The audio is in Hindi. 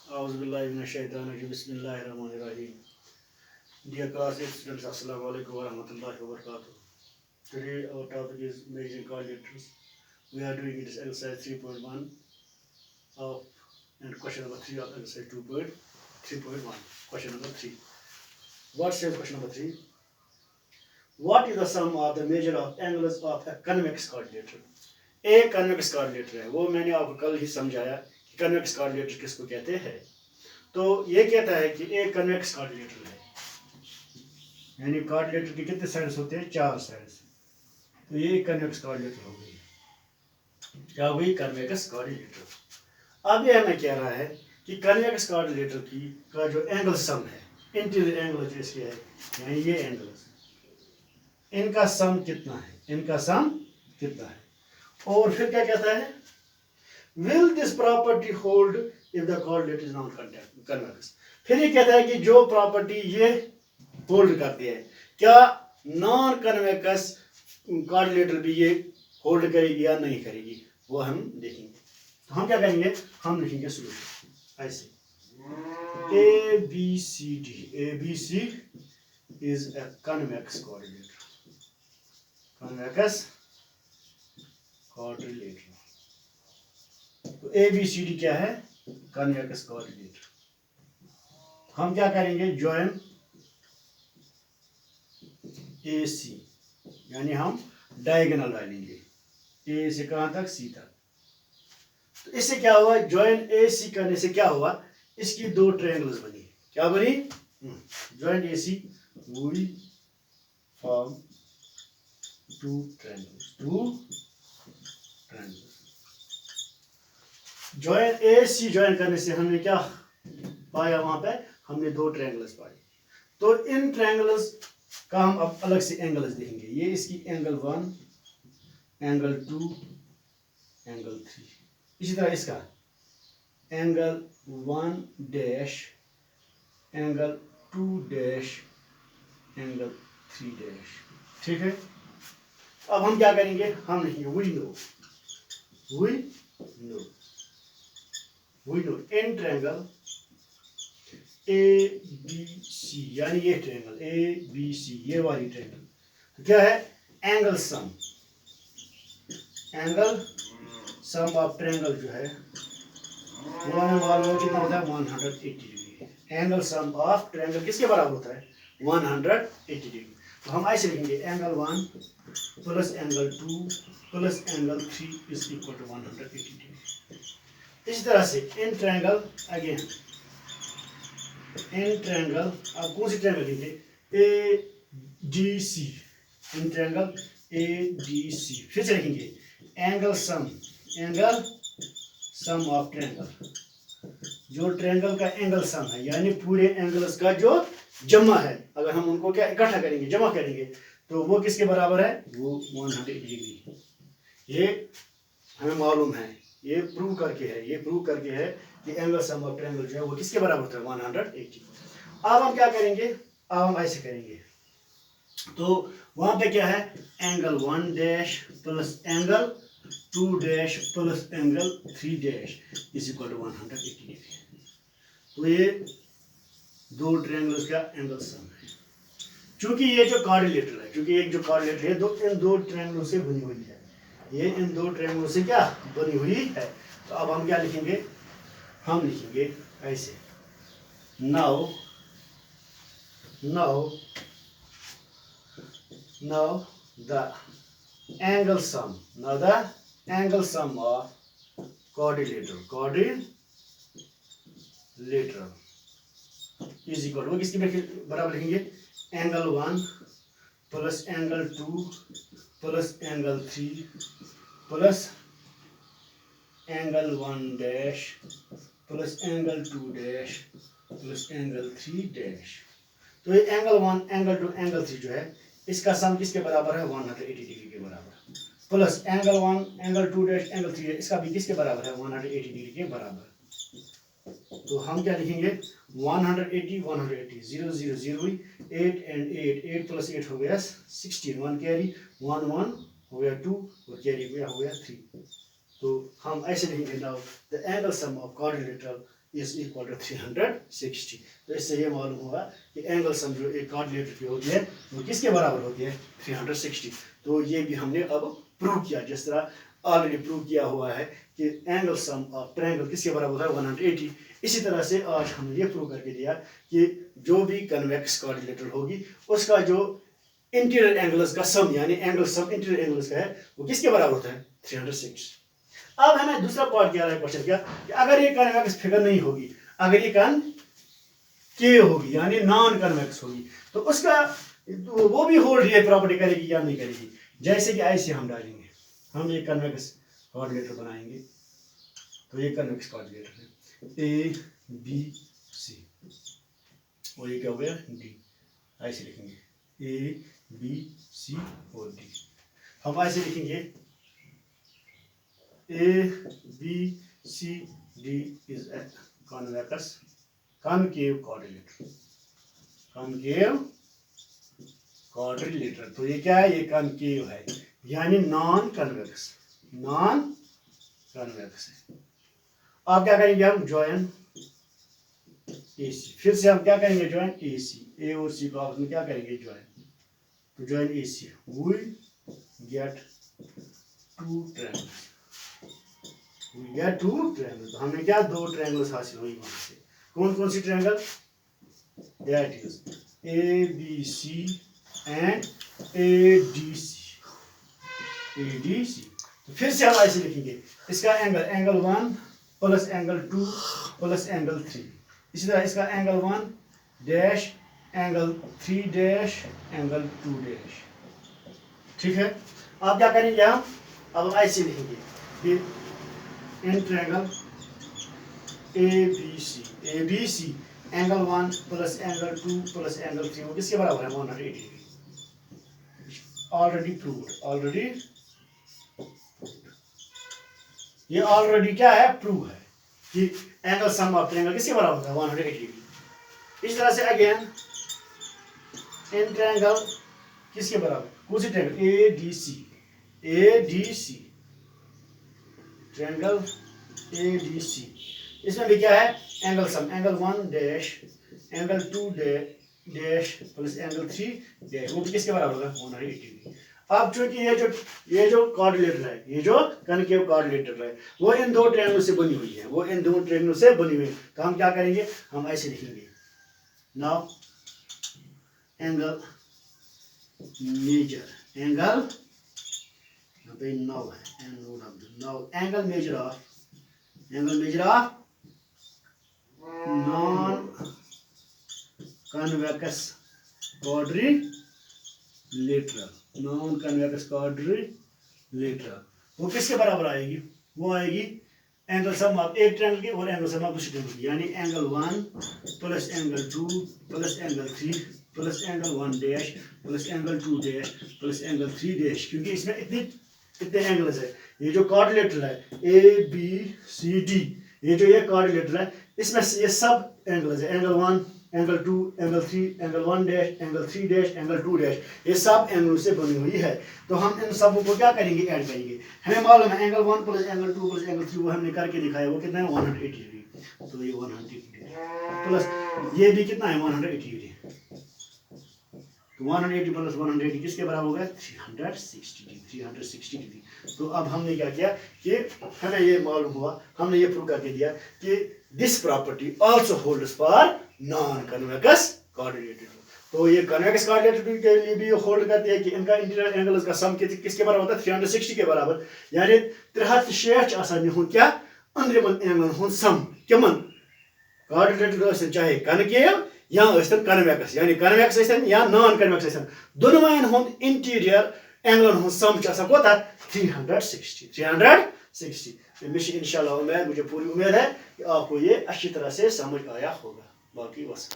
Auzubillahiminash-shaytanir-rajim. Bismillahir-rahmanir-rahim. Dear class 8 students, Assalamu alaikum wa rahmatullahi wa barakatuh. Today our topic is measuring coordinates. We are doing it as exercise 3.1 of and question number 3 of exercise 2.3.1. Question number 3. What says question number 3? What is the sum of the measure of angles of a convex coordinator? एक कन्वेक्स कोऑर्डिनेटर है, वो मैंने आपको कल ही समझाया कि कन्वेक्स कोऑर्डिनेटर किसको कहते हैं। तो ये कहता है कि एक कन्वेक्स कोऑर्डिनेटर है, यानी कोऑर्डिनेटर के कितने साइड्स होते हैं? 4 साइड्स। तो ये कन्वेक्स कोऑर्डिनेटर हो गई, क्या हुई? Convex coordinator. अब ये हमें कह रहा है कि कन्वेक्स कोऑर्डिनेटर की का जो एंगल सम है, इंटीरियर एंगल जो इसके है, यानी ये एंगल्स, इनका सम कितना है? इनका सम कितना है? और फिर क्या कहता है? Will this property hold if the coordinate is non convex. फिर ये कहता है कि जो प्रॉपर्टी ये होल्ड करती है, क्या नॉन कन्वेक्स कोऑर्डिनेटर भी ये होल्ड करेगी या नहीं करेगी, वो हम देखेंगे। तो हम क्या करेंगे? हम लिखेंगे सॉल्यूशन ऐसे, A B C D. A B C is a convex coordinator, convex coordinator. तो ए बी सी डी क्या है? Convex coordinator. हम क्या करेंगे? जॉइन ए सी, यानी हम डायगोनल डालेंगे ए से कहां तक? सी तक। तो इससे क्या हुआ? जॉइन ए सी करने से क्या हुआ? इसकी दो ट्रायंगल्स बनी। क्या बनी? Join A C we form two triangles, join A C join करने से हमने क्या पाया? वहां पे हमने दो ट्रायंगल्स पाए। तो इन ट्रायंगल्स का हम अब अलग से एंगल्स देखेंगे। ये इसकी एंगल 1, एंगल 2, एंगल 3। इसी तरह इसका angle 1 dash, angle 2 dash, angle 3 dash. ठीक है। अब हम क्या करेंगे? हम लिखेंगे we know in triangle A B C, यानी ये ट्रायंगल ए बी सी, ये वाली ट्रायंगल, तो क्या है? एंगल सम ऑफ ट्रायंगल जो है वो हमें मालूम कितना होता है? 180 degree. Angle sum of triangle किसके बराबर होता है? 180 डिग्री। तो हम ऐसे लिखेंगे angle 1 plus angle 2 plus angle 3 is equal to 180 degree. इस तरह से in triangle again, in triangle, अब कौन सी ट्रायंगल लिखेंगे? A D C, in triangle A D C. फिर से लिखेंगे एंगल सम ऑफ ट्रायंगल, जो ट्रायंगल का एंगल सम है, यानी पूरे एंगल्स का जो जमा है, अगर हम उनको क्या इकट्ठा करेंगे, जमा करेंगे, तो वो किसके बराबर है? वो 180 डिग्री। ये हमें मालूम है, ये प्रूव करके है कि एंगल सम ऑफ ट्रायंगल जो है वो किसके बराबर होता है? 180। अब हम क्या करेंगे? अब हम ऐसे करेंगे। तो वहां पे क्या है? Angle 1 dash plus angle 2 dash plus angle 3 dash is equal to 180 degree. तो ये दो ट्रायंगल्स का एंगल सम है। चूंकि ये जो कोऑर्डिनेटर है, इन दो ट्रायंगलों से बनी हुई है, ये इन दो ट्रायंगलों से क्या बनी हुई है। तो अब हम क्या लिखेंगे? हम लिखेंगे ऐसे, now the angle sum of coordinator is equal, वो किसके बराबर लिखेंगे? Angle 1 plus angle 2 plus angle 3 plus angle 1 dash plus angle 2 dash plus angle 3 dash. तो ये एंगल 1, एंगल 2, एंगल 3 जो है, इसका सम किसके बराबर है? 180 डिग्री के बराबर। Plus angle 1, angle 2 dash, angle 3 है, इसका भी किसके बराबर है? 180 डिग्री के बराबर। तो हम क्या लिखेंगे? 180 180, 0 0 0 हुई, 8 and 8 प्लस 8 हो गया 16, 1 कैरी, 1 1 हो गया 2 और कैरी हो गया 3। तो हम ऐसे लिखेंगे, now the angle sum of coordinator is equal to 360। तो इससे ये मालूम हुआ कि एंगल सम जो एक कोऑर्डिनेटर की होती है वो किसके बराबर होती है, 360। तो ये भी हमने अब प्रूव किया, जिस तरह ऑलरेडी प्रूव किया हुआ है कि एंगल सम ऑफ ट्रायंगल किसके बराबर है, 180। इसी तरह से आज हमने ये प्रूव करके दिया कि जो भी कन्वेक्स कोऑर्डिनेटर होगी उसका जो इंटीरियर एंगल्स का सम यानी एंगल सम इंटीरियर एंगल्स का है वो किसके बराबर होता है, 360। अब हमें दूसरा पार्ट क्या है क्वेश्चन क्या कि अगर ये कन्वेक्स फिगर नहीं होगी, अगर ये कन के होगी यानी नॉन कन्वेक्स होगी, तो उसका तो वो भी होल्ड ये प्रॉपर्टी करेगी या नहीं करेगी। जैसे कि ऐसे हम डालेंगे, हम एक कन्वेक्स कोऑर्डिनेटर बनाएंगे। तो ये कन्वेक्स कोऑर्डिनेटर है ए बी सी और ये क्या हो गया डी। ऐसे लिखेंगे ए बी सी और डी। हम ऐसे लिखेंगे A B C D is a convex concave coordinator, concave coordinator. तो ये क्या है, ये कॉनकेव है यानी नॉन कन्वेक्स, नॉन कन्वेक्स है। अब क्या करेंगे हम, ज्वाइन ए सी। फिर से हम क्या करेंगे, ज्वाइन ए सी। ए और सी को आपस में क्या करेंगे, ज्वाइन। तो join A C we get two triangles, we get two triangles. तो हमें क्या दो ट्रायंगल्स हासिल हुई वहां से। कौन कौन सी triangle, that is A B C and A D C, A D C. तो फिर से हम ऐसे लिखेंगे, इसका angle, angle 1 plus angle 2 plus angle 3। इसी तरह इसका angle 1 dash angle 3 dash angle 2 dash. ठीक है। अब क्या करेंगे हम, अब ऐसे लिखेंगे कि in triangle A B C angle 1 plus angle 2 plus angle 3 वो किसके बराबर है, 180 डिग्री। ऑलरेडी प्रूव्ड, ऑलरेडी ये ऑलरेडी क्या है, प्रूव है कि एंगल सम ऑफ ट्रायंगल किसके बराबर है, 180 डिग्री। इस तरह से अगेन इन ट्रायंगल किसके बराबर, कौन सी triangle, A D C, A D C triangle A D C. इसमें भी क्या है, angle sum, angle 1 dash angle 2 dash plus angle 3 dash वो भी किसके बराबर होगा, 180 डिग्री। अब चूंकि ये जो कोऑर्डिनेटर है, ये जो कनकेव कोऑर्डिनेटर है वो इन दो ट्रायंगल से बनी हुई है, वो इन दो ट्रायंगल से बनी हुई है। तो हम क्या करेंगे, हम ऐसे लिखेंगे, now angle measure, angle now है now angle measure of, angle measure of non convex quadrilateral, non convex quadrilateral वो किसके बराबर आएगी, वो आएगी एंगल सम ऑफ एक ट्रायंगल की और एंगल सम ऑफ दूसरे ट्रायंगल की, यानी angle 1 plus angle 2 plus angle 3 plus angle 1 dash plus angle 2 dash plus angle 3 dash. क्योंकि इसमें इतने एंगल्स है, ये जो कोऑर्डिनेटर है ए बी सी डी, ये जो ये कोऑर्डिनेटर है इसमें ये सब एंगल्स है, angle 1 angle 2 angle 3 angle 1 dash angle 3 dash angle 2 dash, ये सब एंगल से बनी हुई है। तो हम इन सब को क्या करेंगे, ऐड करेंगे। हमें मालूम है angle 1 plus angle 2 plus angle 3 वो हमने करके दिखाया, वो कितना है, 180 डिग्री। तो ये 180 डिग्री प्लस ये भी कितना है, 180 डिग्री। तो 180 प्लस 180 किसके बराबर होगा, 360 डिग्री, 360 डिग्री। तो अब हमने क्या किया कि हमें ये मालूम हुआ, हमने ये प्रूव करके दिया कि this property also holds for non convex coordinator. तो ये कन्वेक्स कोऑर्डिनेटर के लिए भी होल्ड करते हैं कि इनका इंटीरियर एंगल्स का सम किसके बराबर होता है, 360 के बराबर, यानी 360 आसान हो क्या अंदरमन एंगल हो सम किमन कोऑर्डिनेटर चाहे कनकेव या कन्वेक्स, यानी कन्वेक्स या नॉन कन्वेक्स दोनों हो इंटीरियर एंगल हो सम कोता 360। इंशाल्लाह उम्मीद, मुझे पूरी उम्मीद है कि आपको ये अच्छी तरह से समझ आया होगा। बाकी बस।